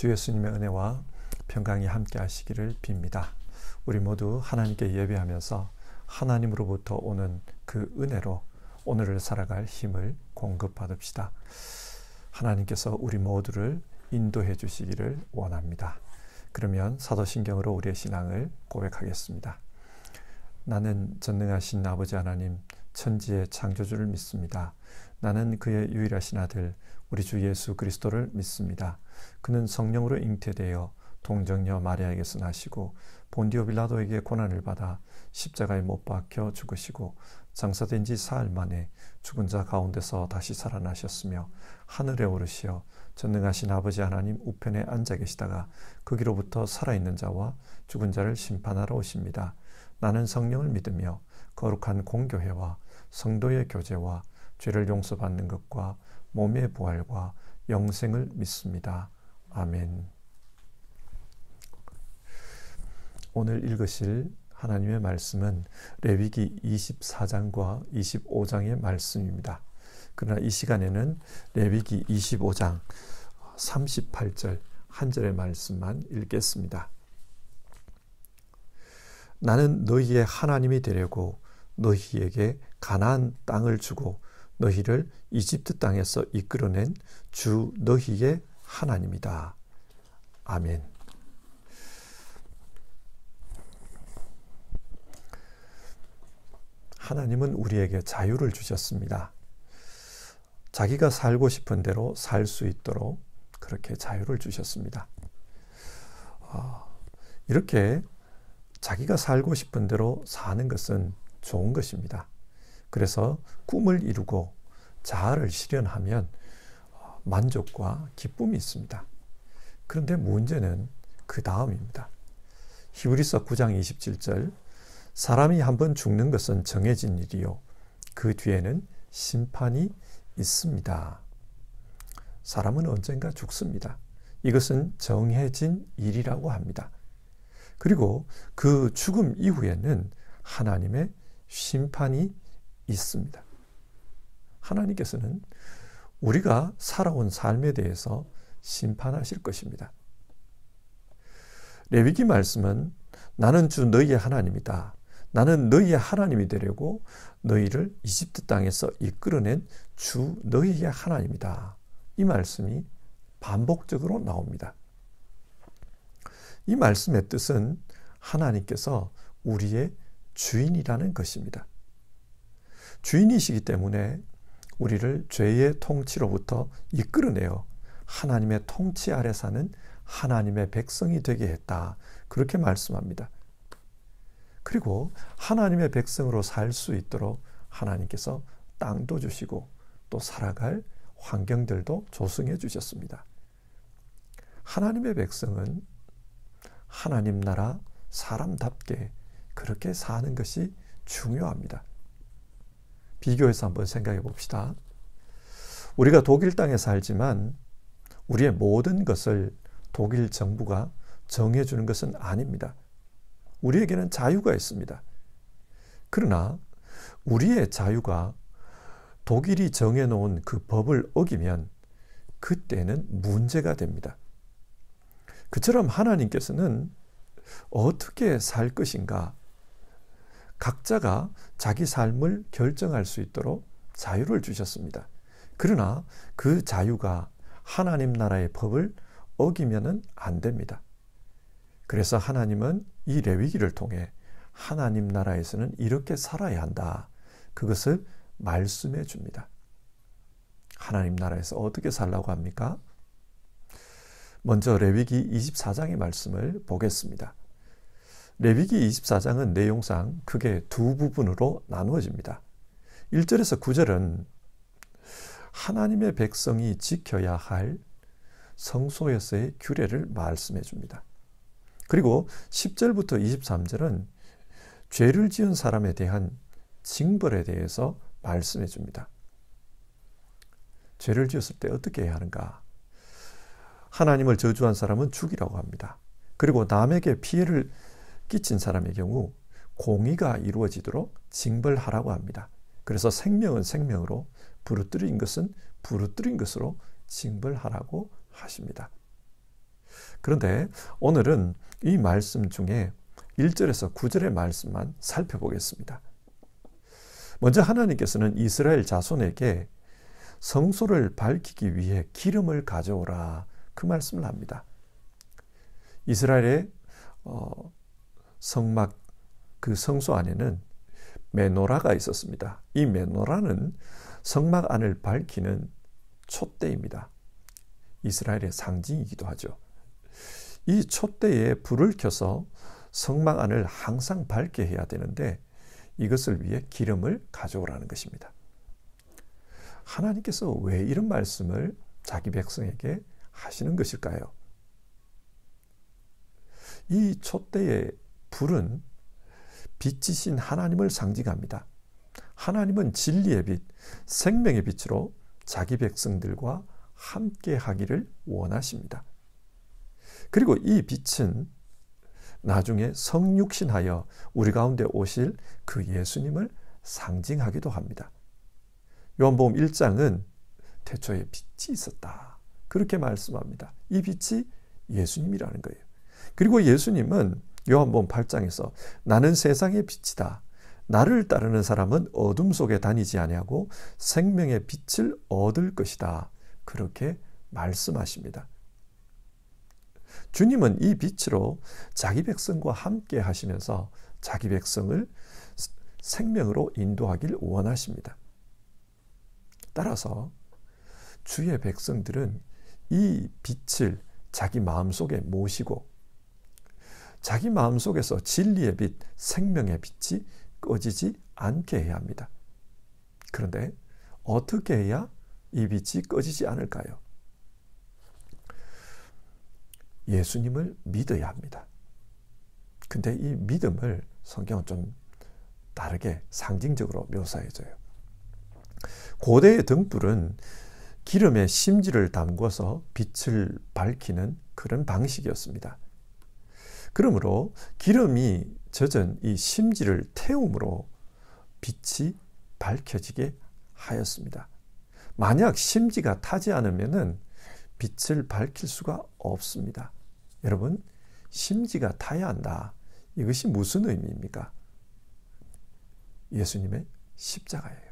주 예수님의 은혜와 평강이 함께 하시기를 빕니다. 우리 모두 하나님께 예배하면서 하나님으로부터 오는 그 은혜로 오늘을 살아갈 힘을 공급받읍시다. 하나님께서 우리 모두를 인도해 주시기를 원합니다. 그러면 사도신경으로 우리의 신앙을 고백하겠습니다. 나는 전능하신 아버지 하나님, 천지의 창조주를 믿습니다. 나는 그의 유일하신 아들 우리 주 예수 그리스도를 믿습니다. 그는 성령으로 잉태되어 동정녀 마리아에게서 나시고 본디오 빌라도에게 고난을 받아 십자가에 못 박혀 죽으시고 장사된 지 사흘 만에 죽은 자 가운데서 다시 살아나셨으며 하늘에 오르시어 전능하신 아버지 하나님 우편에 앉아 계시다가 거기로부터 살아있는 자와 죽은 자를 심판하러 오십니다. 나는 성령을 믿으며 거룩한 공교회와 성도의 교제와 죄를 용서받는 것과 몸의 부활과 영생을 믿습니다. 아멘. 오늘 읽으실 하나님의 말씀은 레위기 24장과 25장의 말씀입니다. 그러나 이 시간에는 레위기 25장 38절 한 절의 말씀만 읽겠습니다. 나는 너희의 하나님이 되려고 너희에게 가나안 땅을 주고 너희를 이집트 땅에서 이끌어낸 주 너희의 하나님이다. 아멘. 하나님은 우리에게 자유를 주셨습니다. 자기가 살고 싶은 대로 살 수 있도록 그렇게 자유를 주셨습니다. 이렇게 자기가 살고 싶은 대로 사는 것은 좋은 것입니다. 그래서 꿈을 이루고 자아를 실현하면 만족과 기쁨이 있습니다. 그런데 문제는 그 다음입니다. 히브리서 9장 27절 사람이 한번 죽는 것은 정해진 일이요 그 뒤에는 심판이 있습니다. 사람은 언젠가 죽습니다. 이것은 정해진 일이라고 합니다. 그리고 그 죽음 이후에는 하나님의 심판이 있습니다. 하나님께서는 우리가 살아온 삶에 대해서 심판하실 것입니다. 레위기 말씀은 나는 주 너희의 하나님이다. 나는 너희의 하나님이 되려고 너희를 이집트 땅에서 이끌어낸 주 너희의 하나님이다. 이 말씀이 반복적으로 나옵니다. 이 말씀의 뜻은 하나님께서 우리의 주인이라는 것입니다. 주인이시기 때문에 우리를 죄의 통치로부터 이끌어내어 하나님의 통치 아래 사는 하나님의 백성이 되게 했다. 그렇게 말씀합니다. 그리고 하나님의 백성으로 살 수 있도록 하나님께서 땅도 주시고 또 살아갈 환경들도 조성해 주셨습니다. 하나님의 백성은 하나님 나라 사람답게 그렇게 사는 것이 중요합니다. 비교해서 한번 생각해 봅시다. 우리가 독일 땅에 살지만 우리의 모든 것을 독일 정부가 정해주는 것은 아닙니다. 우리에게는 자유가 있습니다. 그러나 우리의 자유가 독일이 정해놓은 그 법을 어기면 그때는 문제가 됩니다. 그처럼 하나님께서는 어떻게 살 것인가 각자가 자기 삶을 결정할 수 있도록 자유를 주셨습니다. 그러나 그 자유가 하나님 나라의 법을 어기면은 안 됩니다. 그래서 하나님은 이 레위기를 통해 하나님 나라에서는 이렇게 살아야 한다. 그것을 말씀해 줍니다. 하나님 나라에서 어떻게 살라고 합니까? 먼저 레위기 24장의 말씀을 보겠습니다. 레위기 24장은 내용상 크게 두 부분으로 나누어집니다. 1절에서 9절은 하나님의 백성이 지켜야 할 성소에서의 규례를 말씀해 줍니다. 그리고 10절부터 23절은 죄를 지은 사람에 대한 징벌에 대해서 말씀해 줍니다. 죄를 지었을 때 어떻게 해야 하는가? 하나님을 저주한 사람은 죽이라고 합니다. 그리고 남에게 피해를 끼친 사람의 경우 공의가 이루어지도록 징벌하라고 합니다. 그래서 생명은 생명으로, 부르뜨린 것은 부르뜨린 것으로 징벌하라고 하십니다. 그런데 오늘은 이 말씀 중에 1절에서 9절의 말씀만 살펴보겠습니다. 먼저 하나님께서는 이스라엘 자손에게 성소를 밝히기 위해 기름을 가져오라, 그 말씀을 합니다. 이스라엘의 성막, 그 성소 안에는 메노라가 있었습니다. 이 메노라는 성막 안을 밝히는 촛대입니다. 이스라엘의 상징이기도 하죠. 이 촛대에 불을 켜서 성막 안을 항상 밝게 해야 되는데 이것을 위해 기름을 가져오라는 것입니다. 하나님께서 왜 이런 말씀을 자기 백성에게 하시는 것일까요? 이 촛대의 불은 빛이신 하나님을 상징합니다. 하나님은 진리의 빛, 생명의 빛으로 자기 백성들과 함께 하기를 원하십니다. 그리고 이 빛은 나중에 성육신하여 우리 가운데 오실 그 예수님을 상징하기도 합니다. 요한복음 1장은 태초에 빛이 있었다, 그렇게 말씀합니다. 이 빛이 예수님이라는 거예요. 그리고 예수님은 요한복음 8장에서 나는 세상의 빛이다, 나를 따르는 사람은 어둠 속에 다니지 아니하고 생명의 빛을 얻을 것이다, 그렇게 말씀하십니다. 주님은 이 빛으로 자기 백성과 함께 하시면서 자기 백성을 생명으로 인도하길 원하십니다. 따라서 주의 백성들은 이 빛을 자기 마음속에 모시고 자기 마음속에서 진리의 빛, 생명의 빛이 꺼지지 않게 해야 합니다. 그런데 어떻게 해야 이 빛이 꺼지지 않을까요? 예수님을 믿어야 합니다. 근데 이 믿음을 성경은 좀 다르게 상징적으로 묘사해줘요. 고대의 등불은 기름에 심지를 담궈서 빛을 밝히는 그런 방식이었습니다. 그러므로 기름이 젖은 이 심지를 태움으로 빛이 밝혀지게 하였습니다. 만약 심지가 타지 않으면은 빛을 밝힐 수가 없습니다. 여러분, 심지가 타야 한다. 이것이 무슨 의미입니까? 예수님의 십자가예요.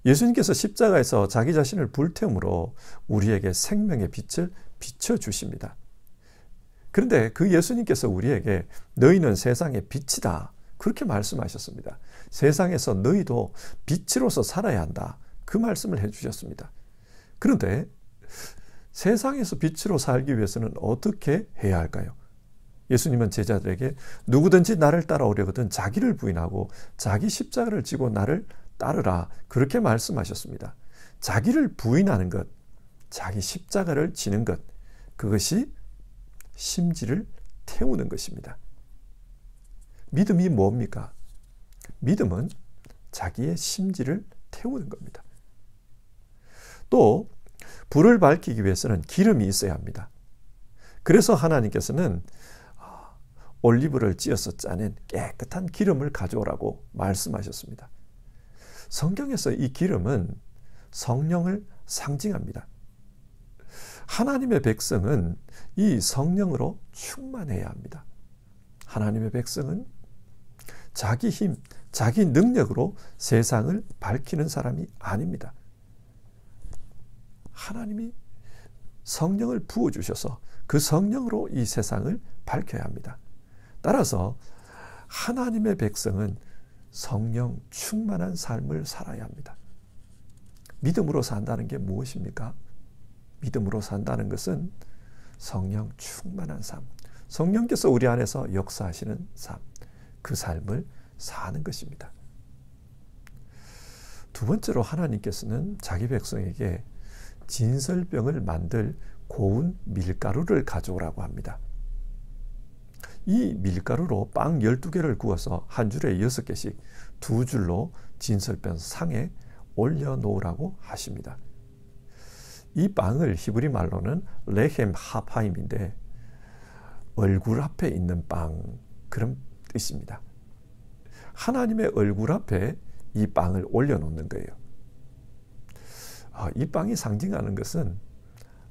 예수님께서 십자가에서 자기 자신을 불태움으로 우리에게 생명의 빛을 비춰주십니다. 그런데 그 예수님께서 우리에게 너희는 세상의 빛이다, 그렇게 말씀하셨습니다. 세상에서 너희도 빛으로서 살아야 한다, 그 말씀을 해주셨습니다. 그런데 세상에서 빛으로 살기 위해서는 어떻게 해야 할까요? 예수님은 제자들에게 누구든지 나를 따라오려거든 자기를 부인하고 자기 십자가를 지고 나를 따르라, 그렇게 말씀하셨습니다. 자기를 부인하는 것, 자기 십자가를 지는 것, 그것이 심지를 태우는 것입니다. 믿음이 뭡니까? 믿음은 자기의 심지를 태우는 겁니다. 또 불을 밝히기 위해서는 기름이 있어야 합니다. 그래서 하나님께서는 올리브를 찧어서 짜낸 깨끗한 기름을 가져오라고 말씀하셨습니다. 성경에서 이 기름은 성령을 상징합니다. 하나님의 백성은 이 성령으로 충만해야 합니다. 하나님의 백성은 자기 힘, 자기 능력으로 세상을 밝히는 사람이 아닙니다. 하나님이 성령을 부어주셔서 그 성령으로 이 세상을 밝혀야 합니다. 따라서 하나님의 백성은 성령 충만한 삶을 살아야 합니다. 믿음으로 산다는 게 무엇입니까? 믿음으로 산다는 것은 성령 충만한 삶, 성령께서 우리 안에서 역사하시는 삶, 그 삶을 사는 것입니다. 두 번째로 하나님께서는 자기 백성에게 진설병을 만들 고운 밀가루를 가져오라고 합니다. 이 밀가루로 빵 12개를 구워서 한 줄에 6개씩 두 줄로 진설병 상에 올려놓으라고 하십니다. 이 빵을 히브리 말로는 레헴 하파임인데 얼굴 앞에 있는 빵, 그런 뜻입니다. 하나님의 얼굴 앞에 이 빵을 올려놓는 거예요. 이 빵이 상징하는 것은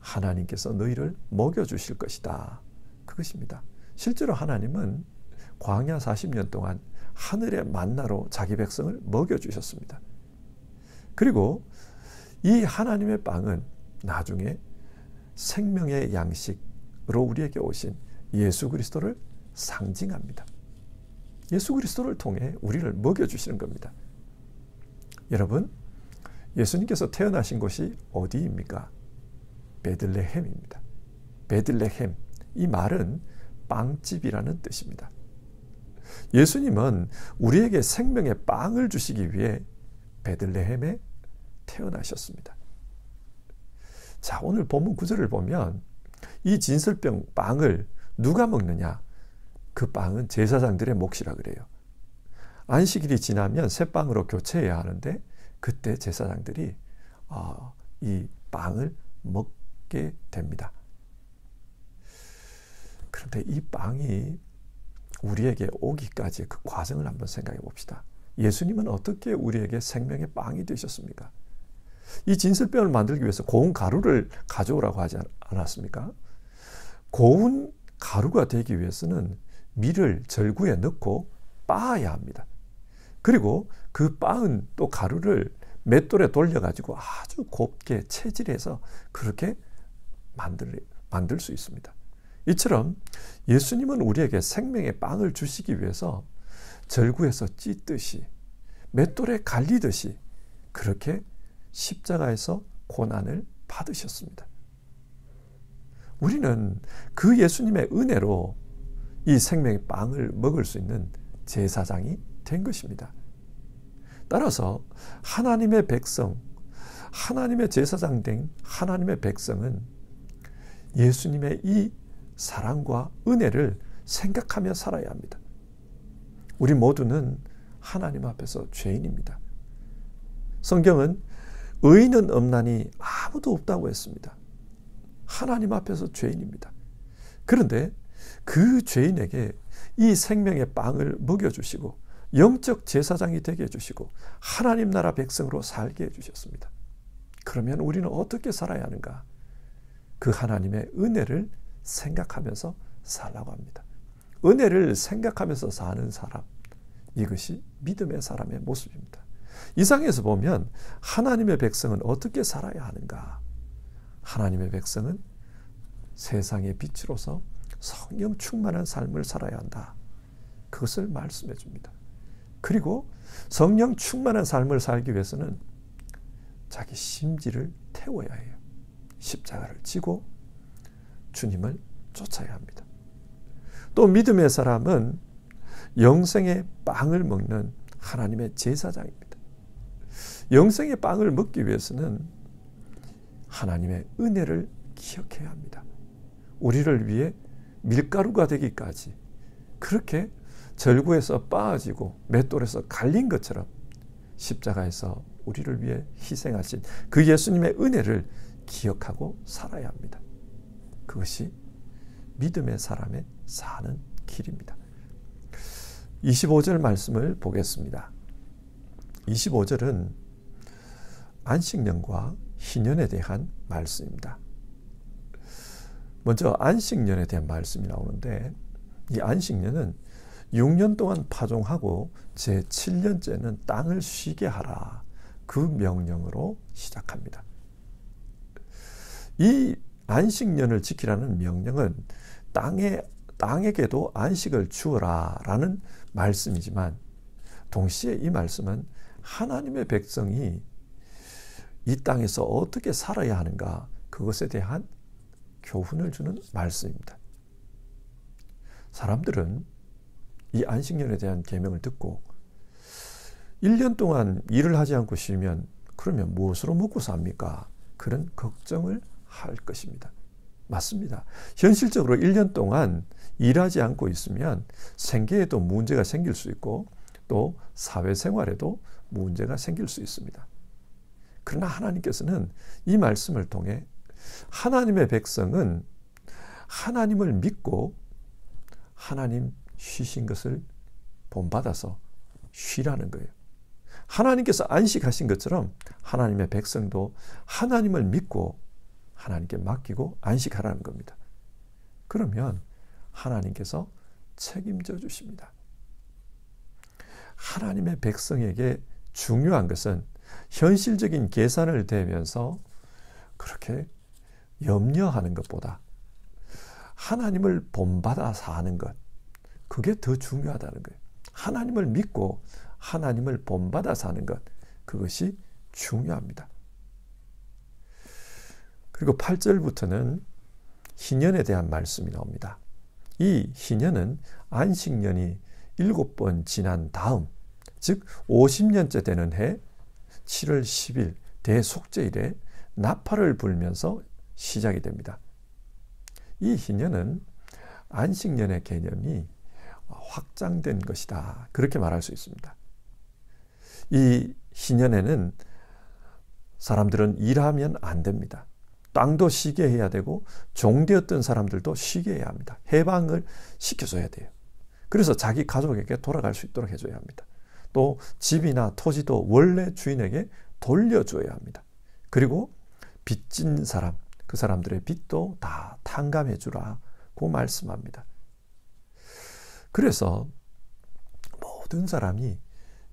하나님께서 너희를 먹여주실 것이다. 그것입니다. 실제로 하나님은 광야 40년 동안 하늘의 만나로 자기 백성을 먹여주셨습니다. 그리고 이 하나님의 빵은 나중에 생명의 양식으로 우리에게 오신 예수 그리스도를 상징합니다. 예수 그리스도를 통해 우리를 먹여주시는 겁니다. 여러분, 예수님께서 태어나신 곳이 어디입니까? 베들레헴입니다. 베들레헴, 이 말은 빵집이라는 뜻입니다. 예수님은 우리에게 생명의 빵을 주시기 위해 베들레헴에 태어나셨습니다. 자, 오늘 본문 9절을 보면 이 진설병 빵을 누가 먹느냐? 그 빵은 제사장들의 몫이라 그래요. 안식일이 지나면 새 빵으로 교체해야 하는데 그때 제사장들이 이 빵을 먹게 됩니다. 그런데 이 빵이 우리에게 오기까지의 그 과정을 한번 생각해 봅시다. 예수님은 어떻게 우리에게 생명의 빵이 되셨습니까? 이 진설병을 만들기 위해서 고운 가루를 가져오라고 하지 않았습니까? 고운 가루가 되기 위해서는 밀을 절구에 넣고 빻아야 합니다. 그리고 그 빻은 또 가루를 맷돌에 돌려가지고 아주 곱게 채질해서 그렇게 만들 수 있습니다. 이처럼 예수님은 우리에게 생명의 빵을 주시기 위해서 절구에서 찢듯이 맷돌에 갈리듯이 그렇게 십자가에서 고난을 받으셨습니다. 우리는 그 예수님의 은혜로 이 생명의 빵을 먹을 수 있는 제사장이 된 것입니다. 따라서 하나님의 백성, 하나님의 제사장 된 하나님의 백성은 예수님의 이 사랑과 은혜를 생각하며 살아야 합니다. 우리 모두는 하나님 앞에서 죄인입니다. 성경은 의인은 없나니 아무도 없다고 했습니다. 하나님 앞에서 죄인입니다. 그런데 그 죄인에게 이 생명의 빵을 먹여주시고 영적 제사장이 되게 해주시고 하나님 나라 백성으로 살게 해주셨습니다. 그러면 우리는 어떻게 살아야 하는가? 그 하나님의 은혜를 생각하면서 살라고 합니다. 은혜를 생각하면서 사는 사람, 이것이 믿음의 사람의 모습입니다. 이 상에서 보면 하나님의 백성은 어떻게 살아야 하는가? 하나님의 백성은 세상의 빛으로서 성령 충만한 삶을 살아야 한다. 그것을 말씀해 줍니다. 그리고 성령 충만한 삶을 살기 위해서는 자기 심지를 태워야 해요. 십자가를 지고 주님을 쫓아야 합니다. 또 믿음의 사람은 영생의 빵을 먹는 하나님의 제사장입니다. 영생의 빵을 먹기 위해서는 하나님의 은혜를 기억해야 합니다. 우리를 위해 밀가루가 되기까지 그렇게 절구에서 빻아지고 맷돌에서 갈린 것처럼 십자가에서 우리를 위해 희생하신 그 예수님의 은혜를 기억하고 살아야 합니다. 그것이 믿음의 사람의 사는 길입니다. 25절 말씀을 보겠습니다. 25절은 안식년과 희년에 대한 말씀입니다. 먼저 안식년에 대한 말씀이 나오는데 이 안식년은 6년 동안 파종하고 제7년째는 땅을 쉬게 하라. 그 명령으로 시작합니다. 이 안식년을 지키라는 명령은 땅에게도 안식을 주어라 라는 말씀이지만 동시에 이 말씀은 하나님의 백성이 이 땅에서 어떻게 살아야 하는가 그것에 대한 교훈을 주는 말씀입니다. 사람들은 이 안식년에 대한 계명을 듣고 1년 동안 일을 하지 않고 쉬면 그러면 무엇으로 먹고 삽니까? 그런 걱정을 할 것입니다. 맞습니다. 현실적으로 1년 동안 일하지 않고 있으면 생계에도 문제가 생길 수 있고 또 사회생활에도 문제가 생길 수 있습니다. 그러나 하나님께서는 이 말씀을 통해 하나님의 백성은 하나님을 믿고 하나님 쉬신 것을 본받아서 쉬라는 거예요. 하나님께서 안식하신 것처럼 하나님의 백성도 하나님을 믿고 하나님께 맡기고 안식하라는 겁니다. 그러면 하나님께서 책임져 주십니다. 하나님의 백성에게 중요한 것은 현실적인 계산을 대면서 그렇게 염려하는 것보다 하나님을 본받아 사는 것, 그게 더 중요하다는 거예요. 하나님을 믿고 하나님을 본받아 사는 것, 그것이 중요합니다. 그리고 8절부터는 희년에 대한 말씀이 나옵니다. 이 희년은 안식년이 7번 지난 다음, 즉 50년째 되는 해 7월 10일 대속죄일에 나팔을 불면서 시작이 됩니다. 이 희년은 안식년의 개념이 확장된 것이다, 그렇게 말할 수 있습니다. 이 희년에는 사람들은 일하면 안 됩니다. 땅도 쉬게 해야 되고 종되었던 사람들도 쉬게 해야 합니다. 해방을 시켜줘야 돼요. 그래서 자기 가족에게 돌아갈 수 있도록 해줘야 합니다. 또 집이나 토지도 원래 주인에게 돌려줘야 합니다. 그리고 빚진 사람, 그 사람들의 빚도 다 탕감해 주라고 말씀합니다. 그래서 모든 사람이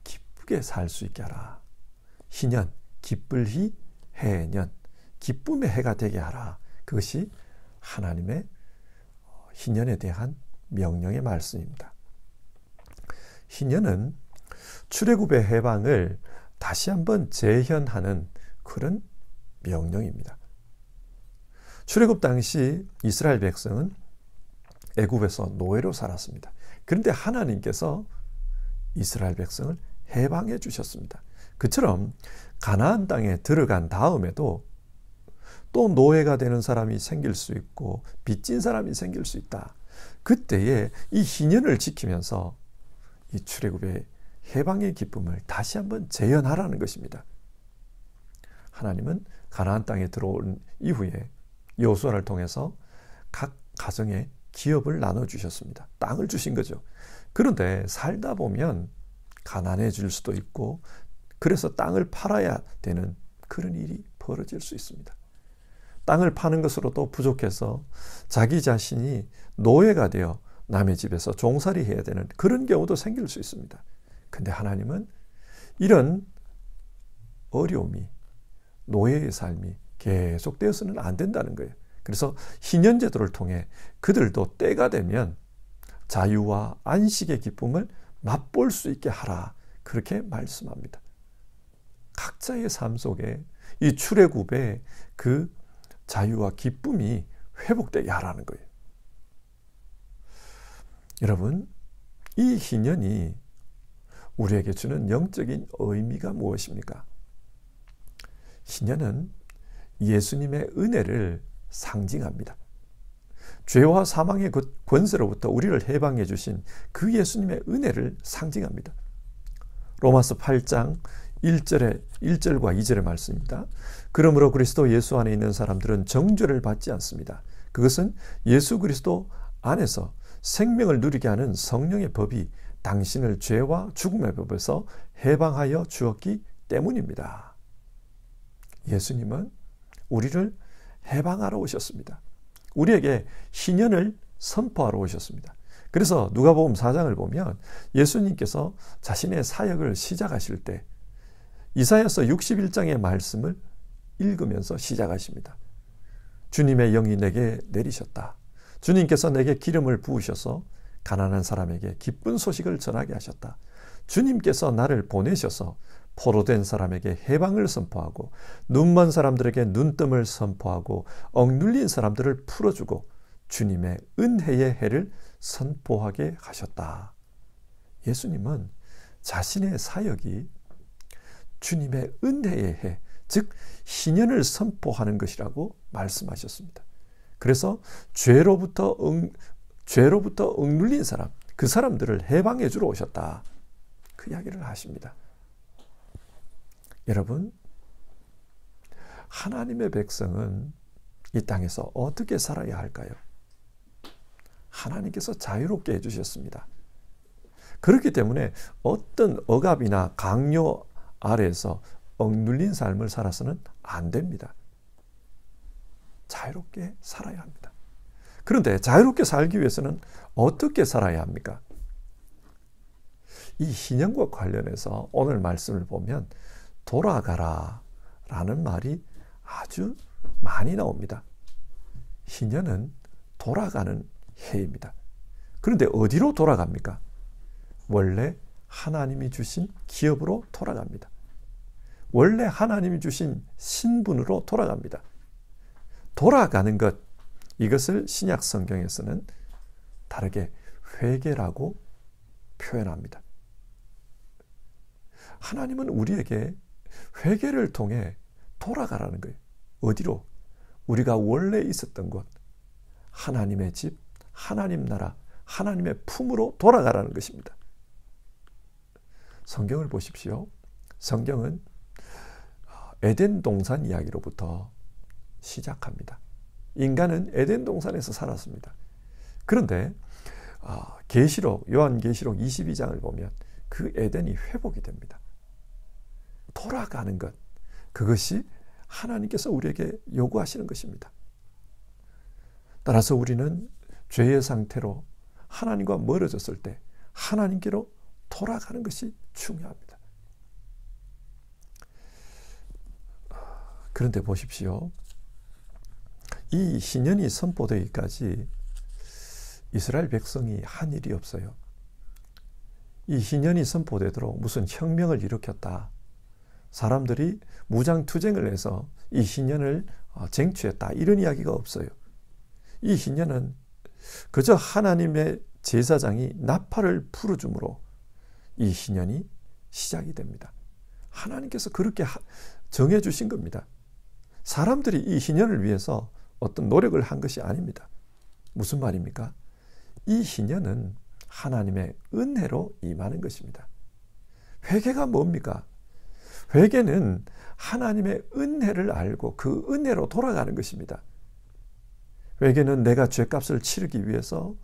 기쁘게 살 수 있게 하라. 희년, 기쁠희 해년, 기쁨의 해가 되게 하라. 그것이 하나님의 희년에 대한 명령의 말씀입니다. 희년은 출애굽의 해방을 다시 한번 재현하는 그런 명령입니다. 출애굽 당시 이스라엘 백성은 애굽에서 노예로 살았습니다. 그런데 하나님께서 이스라엘 백성을 해방해 주셨습니다. 그처럼 가나안 땅에 들어간 다음에도 또 노예가 되는 사람이 생길 수 있고 빚진 사람이 생길 수 있다. 그때에 이 희년을 지키면서 이 출애굽의 해방의 기쁨을 다시 한번 재현하라는 것입니다. 하나님은 가나안 땅에 들어온 이후에 여호수아를 통해서 각 가정에 기업을 나눠주셨습니다. 땅을 주신 거죠. 그런데 살다 보면 가난해질 수도 있고 그래서 땅을 팔아야 되는 그런 일이 벌어질 수 있습니다. 땅을 파는 것으로도 부족해서 자기 자신이 노예가 되어 남의 집에서 종살이 해야 되는 그런 경우도 생길 수 있습니다. 근데 하나님은 이런 어려움이, 노예의 삶이 계속되어서는 안 된다는 거예요. 그래서 희년제도를 통해 그들도 때가 되면 자유와 안식의 기쁨을 맛볼 수 있게 하라, 그렇게 말씀합니다. 각자의 삶 속에 이 출애굽의 그 자유와 기쁨이 회복되게 하라는 거예요. 여러분, 이 희년이 우리에게 주는 영적인 의미가 무엇입니까? 희년은 예수님의 은혜를 상징합니다. 죄와 사망의 권세로부터 우리를 해방해 주신 그 예수님의 은혜를 상징합니다. 로마서 8장 1절과 2절의 말씀입니다. 그러므로 그리스도 예수 안에 있는 사람들은 정죄를 받지 않습니다. 그것은 예수 그리스도 안에서 생명을 누리게 하는 성령의 법이 당신을 죄와 죽음의 법에서 해방하여 주었기 때문입니다. 예수님은 우리를 해방하러 오셨습니다. 우리에게 희년을 선포하러 오셨습니다. 그래서 누가복음 4장을 보면 예수님께서 자신의 사역을 시작하실 때 이사야서 61장의 말씀을 읽으면서 시작하십니다. 주님의 영이 내게 내리셨다. 주님께서 내게 기름을 부으셔서 가난한 사람에게 기쁜 소식을 전하게 하셨다. 주님께서 나를 보내셔서 포로된 사람에게 해방을 선포하고 눈먼 사람들에게 눈뜸을 선포하고 억눌린 사람들을 풀어주고 주님의 은혜의 해를 선포하게 하셨다. 예수님은 자신의 사역이 주님의 은혜의 해, 즉 희년을 선포하는 것이라고 말씀하셨습니다. 그래서 죄로부터 억눌린 사람, 그 사람들을 해방해 주러 오셨다, 그 이야기를 하십니다. 여러분, 하나님의 백성은 이 땅에서 어떻게 살아야 할까요? 하나님께서 자유롭게 해주셨습니다. 그렇기 때문에 어떤 억압이나 강요 아래에서 억눌린 삶을 살아서는 안 됩니다. 자유롭게 살아야 합니다. 그런데 자유롭게 살기 위해서는 어떻게 살아야 합니까? 이 희년과 관련해서 오늘 말씀을 보면 돌아가라 라는 말이 아주 많이 나옵니다. 희년은 돌아가는 해입니다. 그런데 어디로 돌아갑니까? 원래 하나님이 주신 기업으로 돌아갑니다. 원래 하나님이 주신 신분으로 돌아갑니다. 돌아가는 것, 이것을 신약 성경에서는 다르게 회개라고 표현합니다. 하나님은 우리에게 회개를 통해 돌아가라는 거예요. 어디로? 우리가 원래 있었던 곳, 하나님의 집, 하나님 나라, 하나님의 품으로 돌아가라는 것입니다. 성경을 보십시오. 성경은 에덴 동산 이야기로부터 시작합니다. 인간은 에덴 동산에서 살았습니다. 그런데 요한계시록 22장을 보면 그 에덴이 회복이 됩니다. 돌아가는 것, 그것이 하나님께서 우리에게 요구하시는 것입니다. 따라서 우리는 죄의 상태로 하나님과 멀어졌을 때 하나님께로 돌아가는 것이 중요합니다. 그런데 보십시오. 이 희년이 선포되기까지 이스라엘 백성이 한 일이 없어요. 이 희년이 선포되도록 무슨 혁명을 일으켰다, 사람들이 무장투쟁을 해서 이 희년을 쟁취했다, 이런 이야기가 없어요. 이 희년은 그저 하나님의 제사장이 나팔을 불어줌으로 이 희년이 시작이 됩니다. 하나님께서 그렇게 정해주신 겁니다. 사람들이 이 희년을 위해서 어떤 노력을 한 것이 아닙니다. 무슨 말입니까? 이 희년은 하나님의 은혜로 임하는 것입니다. 회개가 뭡니까? 회개는 하나님의 은혜를 알고 그 은혜로 돌아가는 것입니다. 회개는 내가 죄값을 치르기 위해서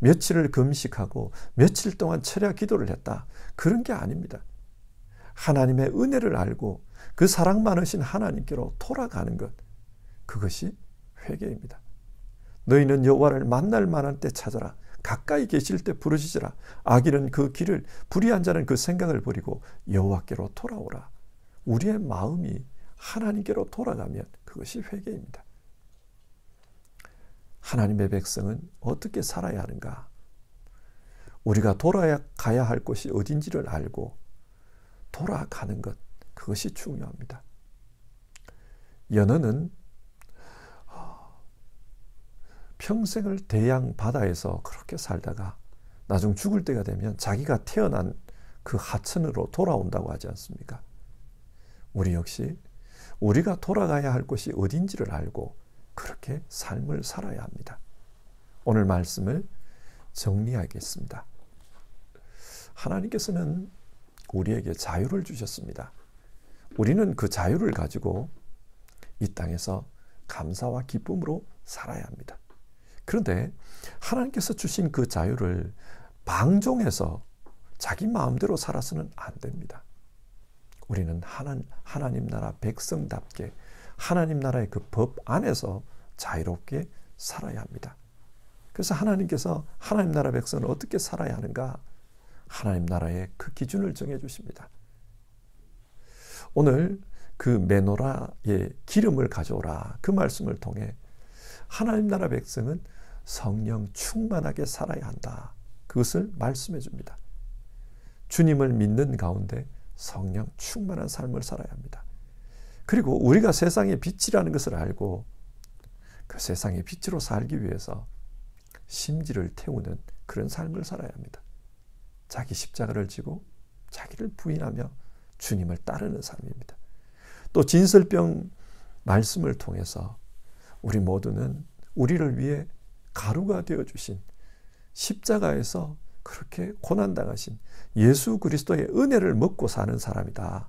며칠을 금식하고 며칠 동안 철야 기도를 했다, 그런 게 아닙니다. 하나님의 은혜를 알고 그 사랑 많으신 하나님께로 돌아가는 것, 그것이 회개입니다. 너희는 여호와를 만날 만한 때 찾아라. 가까이 계실 때 부르짖으라. 악인은 그 길을, 불의한 자는 그 생각을 버리고 여호와께로 돌아오라. 우리의 마음이 하나님께로 돌아가면 그것이 회개입니다. 하나님의 백성은 어떻게 살아야 하는가? 우리가 돌아가야 할 곳이 어딘지를 알고 돌아가는 것, 그것이 중요합니다. 연어는 평생을 대양 바다에서 그렇게 살다가 나중 죽을 때가 되면 자기가 태어난 그 하천으로 돌아온다고 하지 않습니까? 우리 역시 우리가 돌아가야 할 곳이 어딘지를 알고 그렇게 삶을 살아야 합니다. 오늘 말씀을 정리하겠습니다. 하나님께서는 우리에게 자유를 주셨습니다. 우리는 그 자유를 가지고 이 땅에서 감사와 기쁨으로 살아야 합니다. 그런데 하나님께서 주신 그 자유를 방종해서 자기 마음대로 살아서는 안 됩니다. 우리는 하나님 나라 백성답게 하나님 나라의 그 법 안에서 자유롭게 살아야 합니다. 그래서 하나님께서 하나님 나라 백성은 어떻게 살아야 하는가? 하나님 나라의 그 기준을 정해 주십니다. 오늘 그 메노라의 기름을 가져오라, 그 말씀을 통해 하나님 나라 백성은 성령 충만하게 살아야 한다, 그것을 말씀해 줍니다. 주님을 믿는 가운데 성령 충만한 삶을 살아야 합니다. 그리고 우리가 세상의 빛이라는 것을 알고 그 세상의 빛으로 살기 위해서 심지를 태우는 그런 삶을 살아야 합니다. 자기 십자가를 지고 자기를 부인하며 주님을 따르는 삶입니다. 또 진설병 말씀을 통해서 우리 모두는 우리를 위해 가루가 되어주신, 십자가에서 그렇게 고난당하신 예수 그리스도의 은혜를 먹고 사는 사람이다,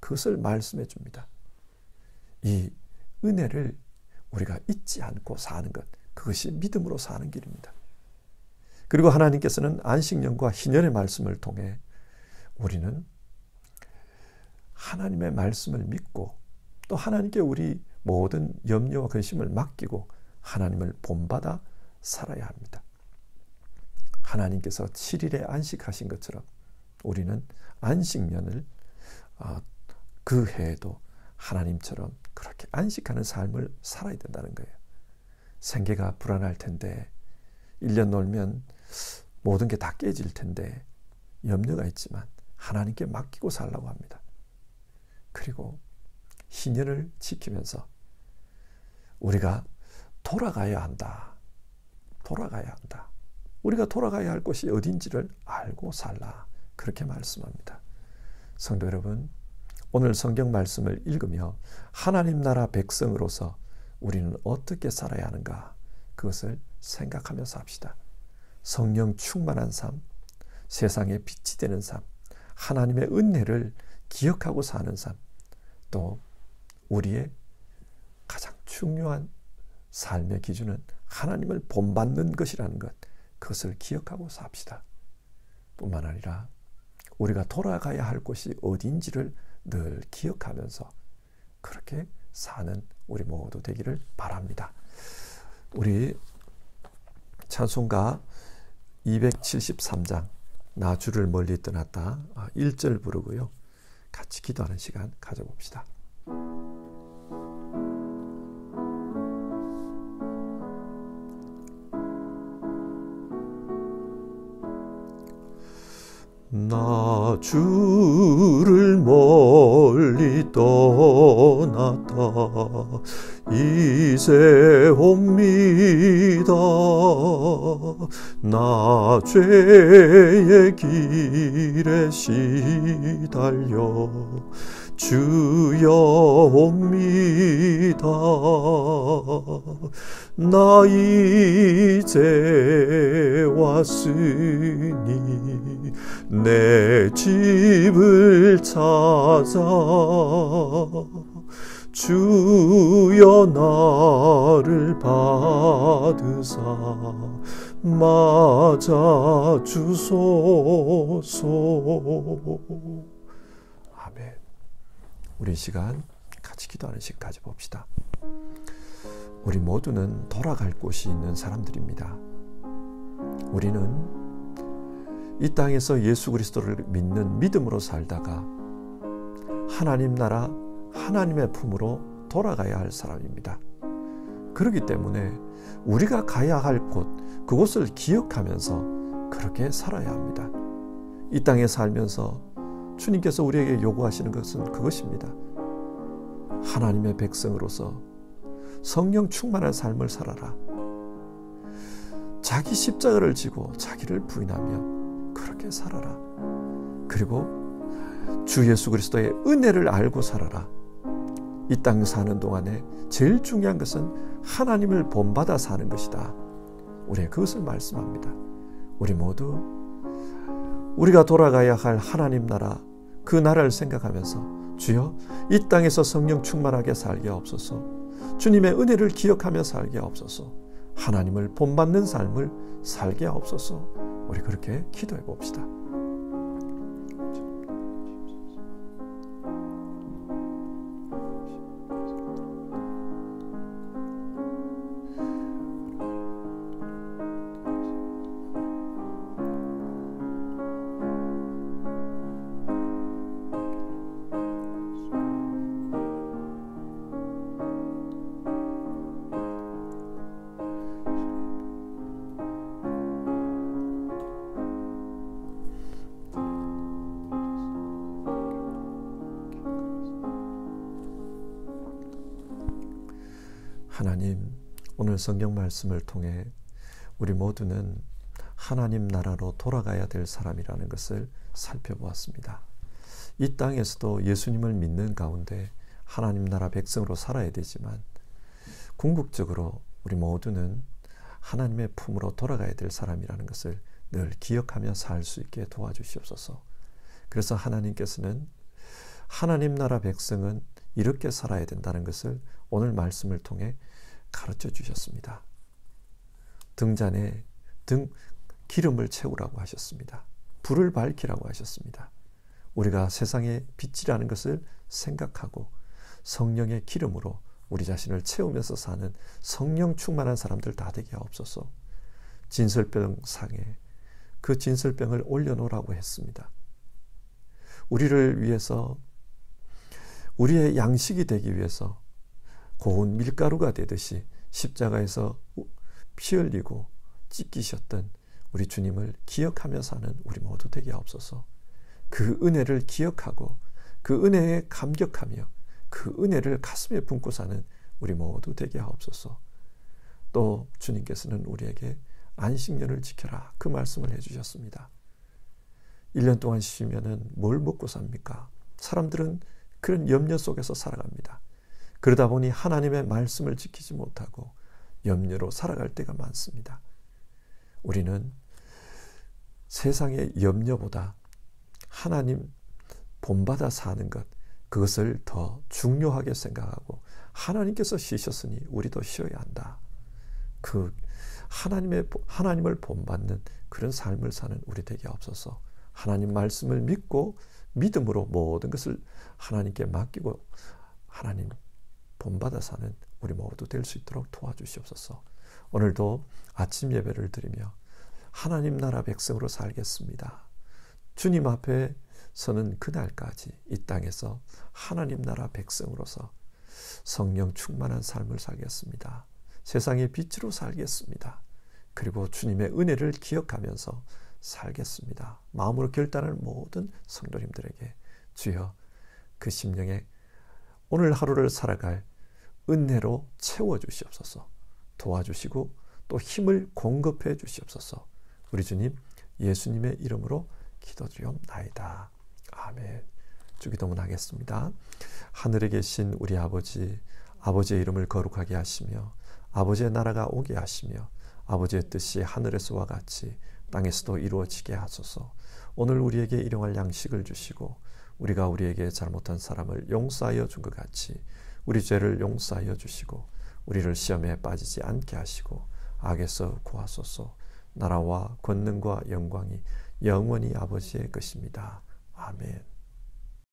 그것을 말씀해 줍니다. 이 은혜를 우리가 잊지 않고 사는 것, 그것이 믿음으로 사는 길입니다. 그리고 하나님께서는 안식년과 희년의 말씀을 통해 우리는 하나님의 말씀을 믿고 또 하나님께 우리 모든 염려와 근심을 맡기고 하나님을 본받아 살아야 합니다. 하나님께서 7일에 안식하신 것처럼 우리는 안식년을 그 해에도 하나님처럼 그렇게 안식하는 삶을 살아야 된다는 거예요. 생계가 불안할 텐데 1년 놀면 모든 게 다 깨질 텐데 염려가 있지만 하나님께 맡기고 살라고 합니다. 그리고 희년을 지키면서 우리가 돌아가야 한다. 돌아가야 한다. 우리가 돌아가야 할 곳이 어딘지를 알고 살라. 그렇게 말씀합니다. 성도 여러분, 오늘 성경 말씀을 읽으며 하나님 나라 백성으로서 우리는 어떻게 살아야 하는가, 그것을 생각하면서 합시다. 성령 충만한 삶, 세상에 빛이 되는 삶, 하나님의 은혜를 기억하고 사는 삶, 또 우리의 가장 중요한 삶의 기준은 하나님을 본받는 것이라는 것, 그것을 기억하고 삽시다. 뿐만 아니라 우리가 돌아가야 할 곳이 어딘지를 늘 기억하면서 그렇게 사는 우리 모두 되기를 바랍니다. 우리 찬송가 273장 나 주를 멀리 떠났다 1절 부르고요. 같이 기도하는 시간 가져봅시다. 나 주를 멀리 떠났다 이제 옵니다. 나 죄의 길에 시달려 주여 옵니다. 나 이제 왔으니 내 집을 찾아 주여 나를 받으사 맞아 주소서. 아멘. 우리 시간 같이 기도하는 시간 가져봅시다. 우리 모두는 돌아갈 곳이 있는 사람들입니다. 우리는 이 땅에서 예수 그리스도를 믿는 믿음으로 살다가 하나님 나라 하나님의 품으로 돌아가야 할 사람입니다. 그렇기 때문에 우리가 가야 할 곳, 그곳을 기억하면서 그렇게 살아야 합니다. 이 땅에 살면서 주님께서 우리에게 요구하시는 것은 그것입니다. 하나님의 백성으로서 성령 충만한 삶을 살아라. 자기 십자가를 지고 자기를 부인하며 그렇게 살아라. 그리고 주 예수 그리스도의 은혜를 알고 살아라. 이 땅 사는 동안에 제일 중요한 것은 하나님을 본받아 사는 것이다. 우리의 그것을 말씀합니다. 우리 모두 우리가 돌아가야 할 하나님 나라, 그 나라를 생각하면서 주여 이 땅에서 성령 충만하게 살게 하옵소서. 주님의 은혜를 기억하며 살게 하옵소서. 하나님을 본받는 삶을 살게 하옵소서. 우리 그렇게 기도해 봅시다. 하나님, 오늘 성경 말씀을 통해 우리 모두는 하나님 나라로 돌아가야 될 사람이라는 것을 살펴보았습니다. 이 땅에서도 예수님을 믿는 가운데 하나님 나라 백성으로 살아야 되지만 궁극적으로 우리 모두는 하나님의 품으로 돌아가야 될 사람이라는 것을 늘 기억하며 살 수 있게 도와주시옵소서. 그래서 하나님께서는 하나님 나라 백성은 이렇게 살아야 된다는 것을 오늘 말씀을 통해 가르쳐 주셨습니다. 등잔에 기름을 채우라고 하셨습니다. 불을 밝히라고 하셨습니다. 우리가 세상의 빛이라는 것을 생각하고 성령의 기름으로 우리 자신을 채우면서 사는 성령 충만한 사람들 다 되게 하옵소서. 진설병 상에 그 진설병을 올려놓으라고 했습니다. 우리를 위해서, 우리의 양식이 되기 위해서 고운 밀가루가 되듯이 십자가에서 피 흘리고 찢기셨던 우리 주님을 기억하며 사는 우리 모두 되게 하옵소서. 그 은혜를 기억하고 그 은혜에 감격하며 그 은혜를 가슴에 품고 사는 우리 모두 되게 하옵소서. 또 주님께서는 우리에게 안식년을 지켜라, 그 말씀을 해주셨습니다. 1년 동안 쉬면은 뭘 먹고 삽니까? 사람들은 그런 염려 속에서 살아갑니다. 그러다 보니 하나님의 말씀을 지키지 못하고 염려로 살아갈 때가 많습니다. 우리는 세상의 염려보다 하나님 본받아 사는 것, 그것을 더 중요하게 생각하고 하나님께서 쉬셨으니 우리도 쉬어야 한다. 그 하나님을 본받는 그런 삶을 사는 우리 되게 없어서 하나님 말씀을 믿고 믿음으로 모든 것을 하나님께 맡기고 하나님 본받아 사는 우리 모두 될 수 있도록 도와주시옵소서. 오늘도 아침 예배를 드리며 하나님 나라 백성으로 살겠습니다. 주님 앞에 서는 그날까지 이 땅에서 하나님 나라 백성으로서 성령 충만한 삶을 살겠습니다. 세상의 빛으로 살겠습니다. 그리고 주님의 은혜를 기억하면서 살겠습니다. 마음으로 결단하는 모든 성도님들에게 주여 그 심령에 오늘 하루를 살아갈 은혜로 채워주시옵소서. 도와주시고 또 힘을 공급해 주시옵소서. 우리 주님 예수님의 이름으로 기도드리옵나이다. 아멘. 주기도문 하겠습니다. 하늘에 계신 우리 아버지, 아버지의 이름을 거룩하게 하시며 아버지의 나라가 오게 하시며 아버지의 뜻이 하늘에서와 같이 땅에서도 이루어지게 하소서. 오늘 우리에게 일용할 양식을 주시고 우리가 우리에게 잘못한 사람을 용서하여 준 것 같이 우리 죄를 용서하여 주시고 우리를 시험에 빠지지 않게 하시고 악에서 구하소서. 나라와 권능과 영광이 영원히 아버지의 것입니다. 아멘.